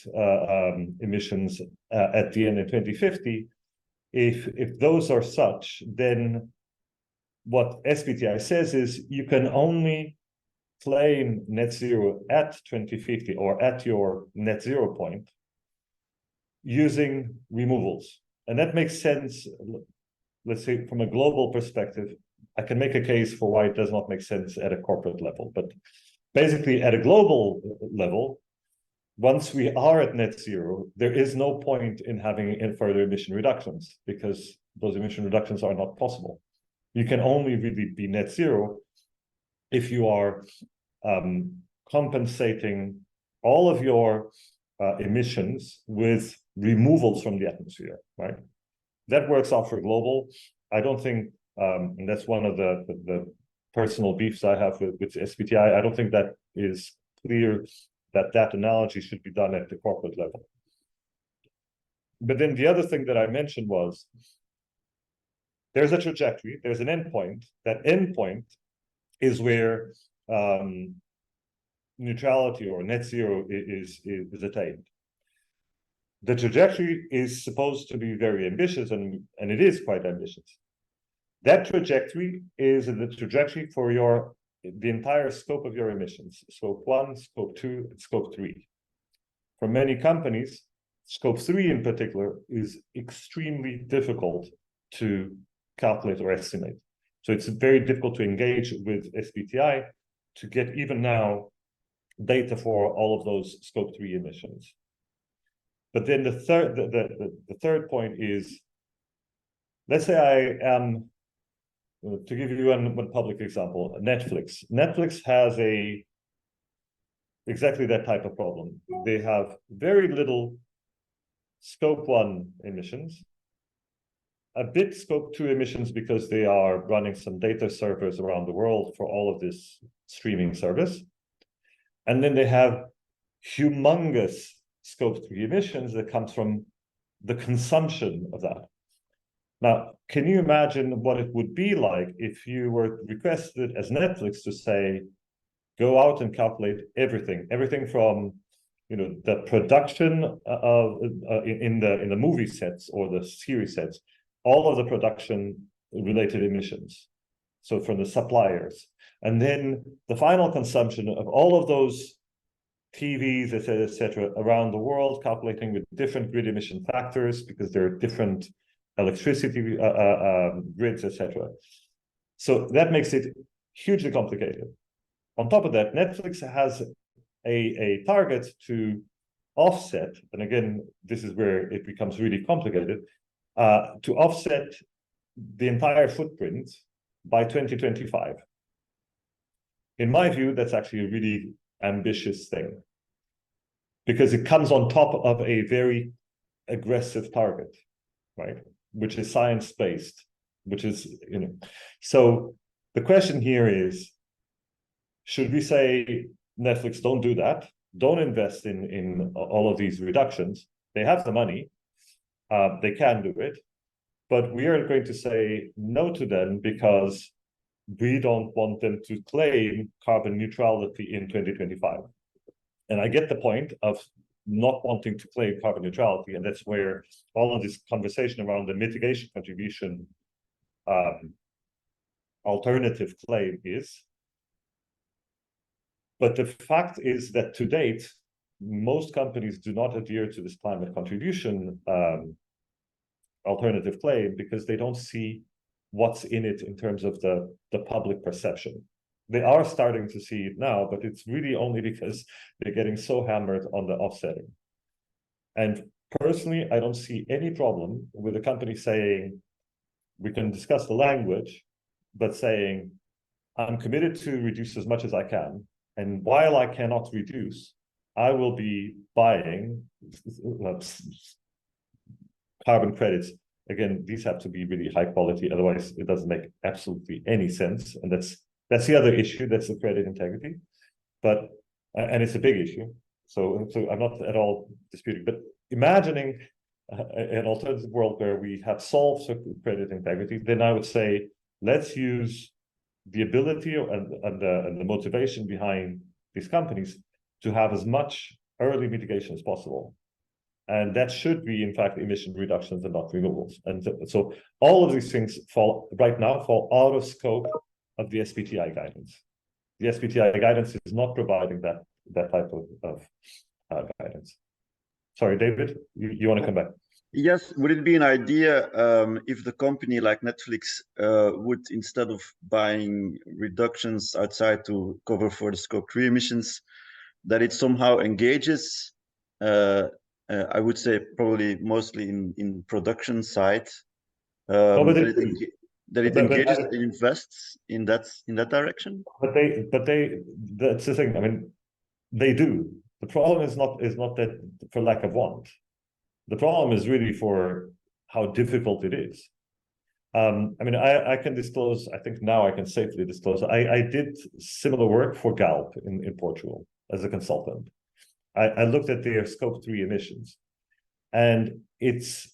B: emissions at the end of 2050. If those are such, then what SBTi says is you can only claim net zero at 2050 or at your net zero point using removals. And that makes sense, let's say, from a global perspective. I can make a case for why it does not make sense at a corporate level. But basically, at a global level, once we are at net zero, there is no point in having further emission reductions, because those emission reductions are not possible. You can only really be net zero if you are compensating all of your emissions with removals from the atmosphere, right? That works out for global. I don't think, and that's one of the personal beefs I have with SBTi, I don't think that is clear that analogy should be done at the corporate level. But then the other thing that I mentioned was, there's a trajectory, there's an endpoint. That endpoint is where neutrality or net zero is attained. The trajectory is supposed to be very ambitious, and it is quite ambitious. That trajectory is the trajectory for the entire scope of your emissions, scope 1, scope 2, and scope 3. For many companies, scope 3 in particular is extremely difficult to calculate or estimate. So it's very difficult to engage with SBTi to get even now data for all of those scope 3 emissions. But then the third point is, let's say I am, to give you one public example, Netflix. Netflix has exactly that type of problem. They have very little scope 1 emissions, a bit scope 2 emissions because they are running some data servers around the world for all of this streaming service. And then they have humongous scope 3 emissions that comes from the consumption of that. Now, can you imagine what it would be like if you were requested as Netflix to say, go out and calculate everything from, the production of in the movie sets or the series sets, all of the production related emissions. So from the suppliers, and then the final consumption of all of those TVs, et cetera, around the world, calculating with different grid emission factors because there are different electricity grids, etc. So that makes it hugely complicated. On top of that, Netflix has a target to offset, and again, this is where it becomes really complicated, to offset the entire footprint by 2025. In my view, that's actually a really ambitious thing, because it comes on top of a very aggressive target, right? Which is science-based, which is, So the question here is, should we say, Netflix, don't do that, don't invest in all of these reductions? They have the money, they can do it, but we are going to say no to them because we don't want them to claim carbon neutrality in 2025. And I get the point of not wanting to claim carbon neutrality, and that's where all of this conversation around the mitigation contribution alternative claim is. But the fact is that to date, most companies do not adhere to this climate contribution alternative claim because they don't see what's in it in terms of the public perception. they are starting to see it now, but it's really only because they're getting so hammered on the offsetting. And personally, I don't see any problem with a company saying, we can discuss the language, but saying, I'm committed to reduce as much as I can. And while I cannot reduce, I will be buying carbon credits. Again, these have to be really high quality, otherwise it doesn't make absolutely any sense. And that's the other issue, that's the credit integrity. But and it's a big issue. So I'm not at all disputing, but imagining an alternative world where we have solved credit integrity, then I would say, let's use the ability and the motivation behind these companies to have as much early mitigation as possible. And that should be, in fact, emission reductions and not removals. And so all of these things right now fall out of scope of the SBTi guidance. The SBTi guidance is not providing that type of guidance. Sorry, David, you want to come back?
D: Yes, would it be an idea if the company like Netflix would, instead of buying reductions outside to cover for the scope 3 emissions, that it somehow engages, I would say probably mostly in production side, that it engages and invests in that direction?
B: But that's the thing. I mean, they do. The problem is not that for lack of want. The problem is really for how difficult it is. I mean, I can disclose, I think now I can safely disclose, I did similar work for Galp in Portugal as a consultant. I looked at their scope 3 emissions, and it's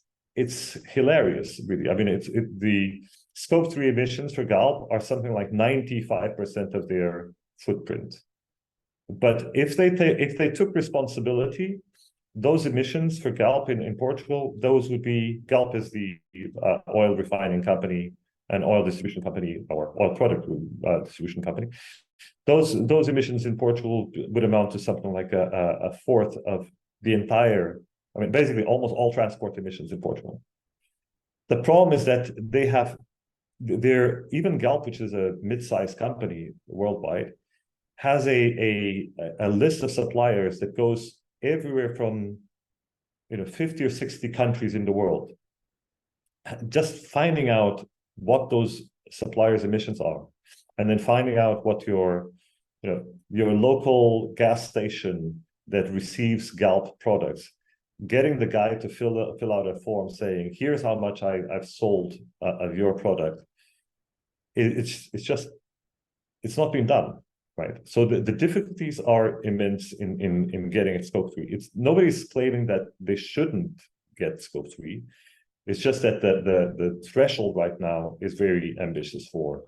B: hilarious, really. I mean, the scope 3 emissions for Galp are something like 95% of their footprint. But if they took responsibility, those emissions for Galp in Portugal, those would be, Galp is the oil refining company and oil distribution company, or oil product distribution company. Those emissions in Portugal would amount to something like a fourth of the entire, I mean, basically almost all transport emissions in Portugal. The problem is that they have, even Galp, which is a mid-sized company worldwide, has a list of suppliers that goes everywhere from 50 or 60 countries in the world. Just finding out what those suppliers' emissions are, and then finding out what your local gas station that receives Galp products, getting the guy to fill out a form saying, here's how much I've sold of your product. It's not being done. Right. So the difficulties are immense in getting at scope 3. Nobody's claiming that they shouldn't get scope 3. It's just that the threshold right now is very ambitious for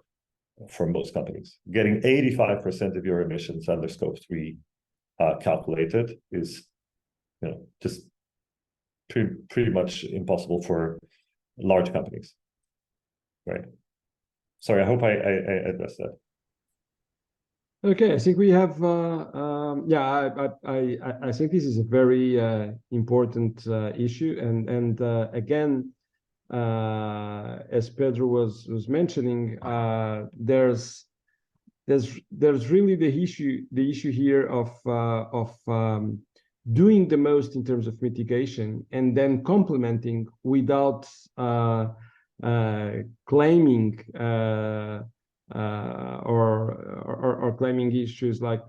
B: most companies. Getting 85% of your emissions under scope 3 calculated is just pretty much impossible for large companies. Right. Sorry, I hope I addressed that.
A: Okay, I think we have, I think this is a very important issue, and again, as Pedro was mentioning, there's really the issue here of doing the most in terms of mitigation, and then complementing without claiming. Or claiming issues like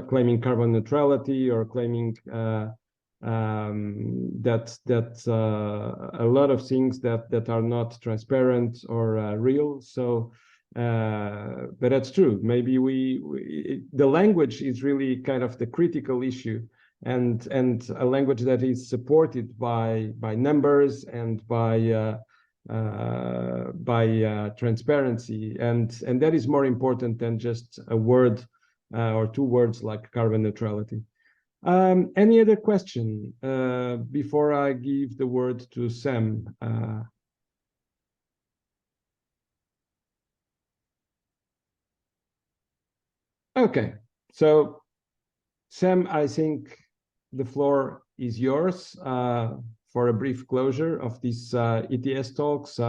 A: claiming carbon neutrality, or claiming that a lot of things that are not transparent or real. So, but that's true. Maybe the language is really kind of the critical issue, and a language that is supported by numbers and by transparency, and that is more important than just a word or two words like carbon neutrality. Any other question before I give the word to Sam? Okay, so Sam, I think the floor is yours for a brief closure of this ETS talks.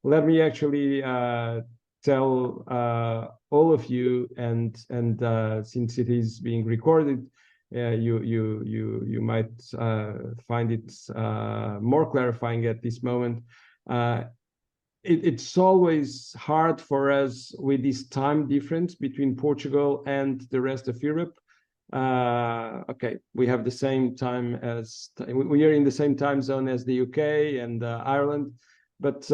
A: Let me actually tell all of you, and since it is being recorded, you might find it more clarifying at this moment. It's always hard for us with this time difference between Portugal and the rest of Europe. Okay, we have the same time as, we are in the same time zone as the UK and Ireland, but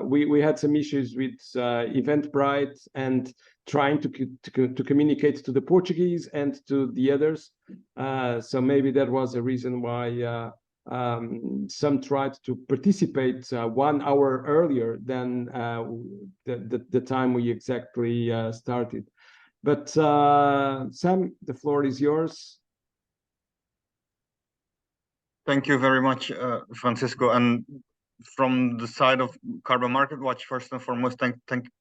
A: we had some issues with Eventbrite and trying to communicate to the Portuguese and to the others. So maybe that was a reason why some tried to participate 1 hour earlier than the time we exactly started. But Sam, the floor is yours.
E: Thank you very much, Francisco. And from the side of Carbon Market Watch, first and foremost,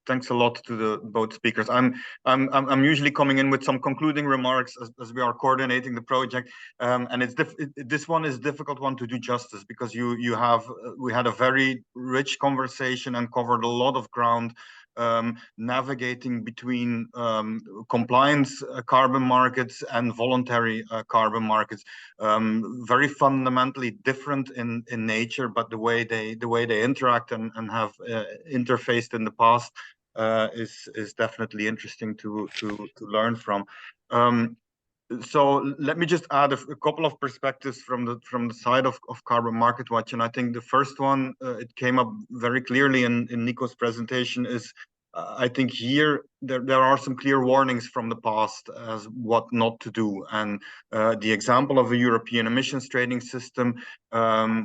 E: thanks a lot to the both speakers. I'm usually coming in with some concluding remarks as we are coordinating the project, and this one is a difficult one to do justice, because we had a very rich conversation and covered a lot of ground, navigating between compliance carbon markets and voluntary carbon markets, very fundamentally different in nature, but the way they interact and have interfaced in the past is definitely interesting to learn from. So let me just add a couple of perspectives from the side of Carbon Market Watch, and I think the first one, it came up very clearly in Nico's presentation, is I think here there are some clear warnings from the past as what not to do, and the example of a European emissions trading system,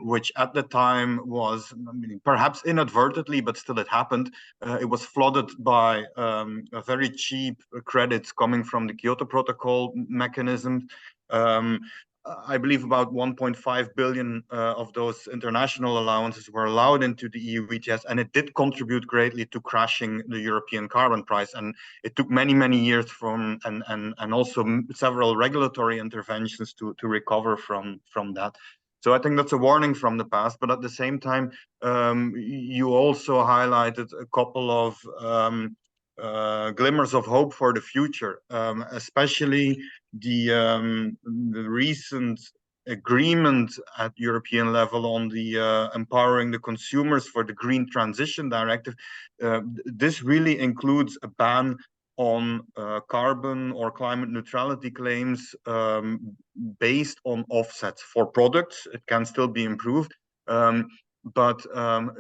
E: which at the time was, I mean, perhaps inadvertently, but still it happened. It was flooded by very cheap credits coming from the Kyoto Protocol mechanism. I believe about 1.5 billion of those international allowances were allowed into the EU ETS, and it did contribute greatly to crashing the European carbon price. And it took many years and also several regulatory interventions to recover from that. So I think that's a warning from the past. But at the same time, you also highlighted a couple of glimmers of hope for the future, especially the recent agreement at European level on the empowering the consumers for the Green Transition Directive. This really includes a ban on carbon or climate neutrality claims based on offsets for products. It can still be improved. But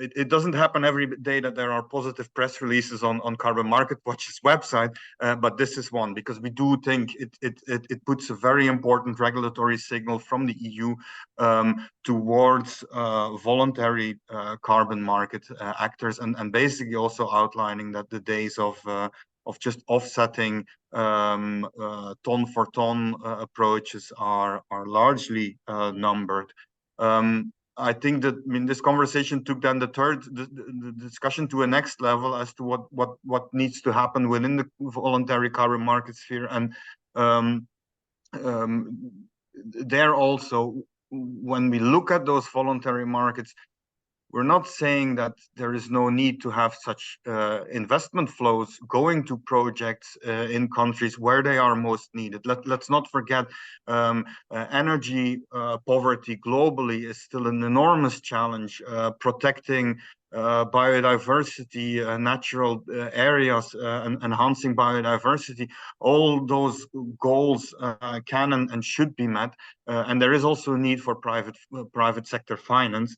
E: it doesn't happen every day that there are positive press releases on Carbon Market Watch's website, but this is one, because we do think it puts a very important regulatory signal from the EU towards voluntary carbon market actors, and basically also outlining that the days of just offsetting ton for ton approaches are largely numbered. I think that, I mean, this conversation took then the discussion to a next level as to what needs to happen within the voluntary carbon market sphere. And there also, when we look at those voluntary markets, we're not saying that there is no need to have such investment flows going to projects in countries where they are most needed. Let's not forget, energy poverty globally is still an enormous challenge. Protecting biodiversity, natural areas, and enhancing biodiversity, all those goals can and should be met. And there is also a need for private sector finance.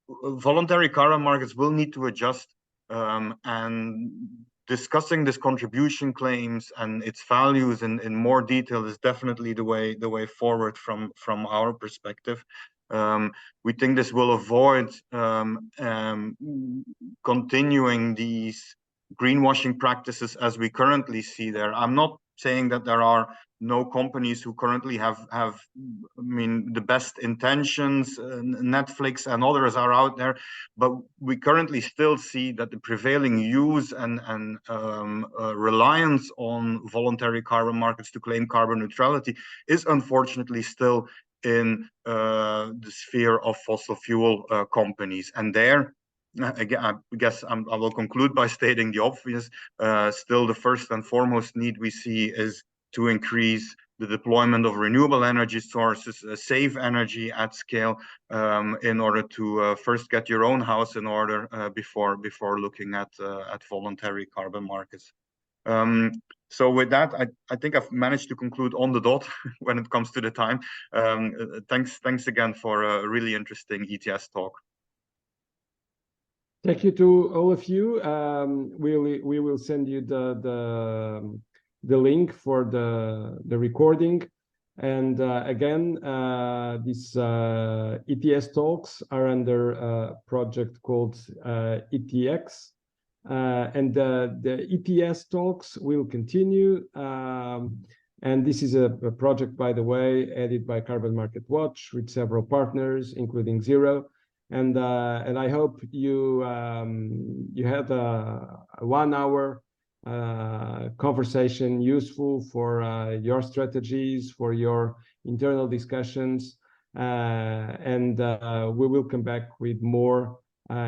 E: Voluntary carbon markets will need to adjust, and discussing this contribution claims and its values in more detail is definitely the way forward from our perspective. We think this will avoid continuing these greenwashing practices as we currently see there. I'm not saying that there are no companies who currently have I mean, the best intentions. Netflix and others are out there, but we currently still see that the prevailing use and reliance on voluntary carbon markets to claim carbon neutrality is unfortunately still in the sphere of fossil fuel companies. And there, again, I guess I will conclude by stating the obvious. Still, the first and foremost need we see is to increase the deployment of renewable energy sources, save energy at scale, in order to first get your own house in order before looking at voluntary carbon markets. So with that, I think I've managed to conclude on the dot when it comes to the time. Thanks again for a really interesting ETS talk.
A: Thank you to all of you. We will send you the link for the recording. And again, these ETS talks are under a project called ETX. And the ETS talks will continue. And this is a project, by the way, headed by Carbon Market Watch with several partners, including Zero. And I hope you had a 1 hour conversation useful for your strategies, for your internal discussions, and we will come back with more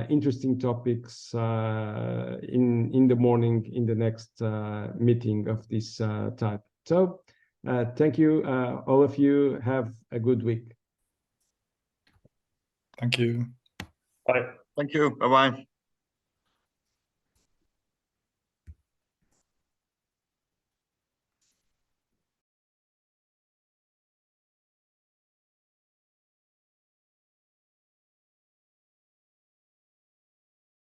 A: interesting topics in the morning in the next meeting of this type. So thank you, all of you. Have a good week.
C: Thank you.
B: Bye.
E: Thank you. Bye-bye.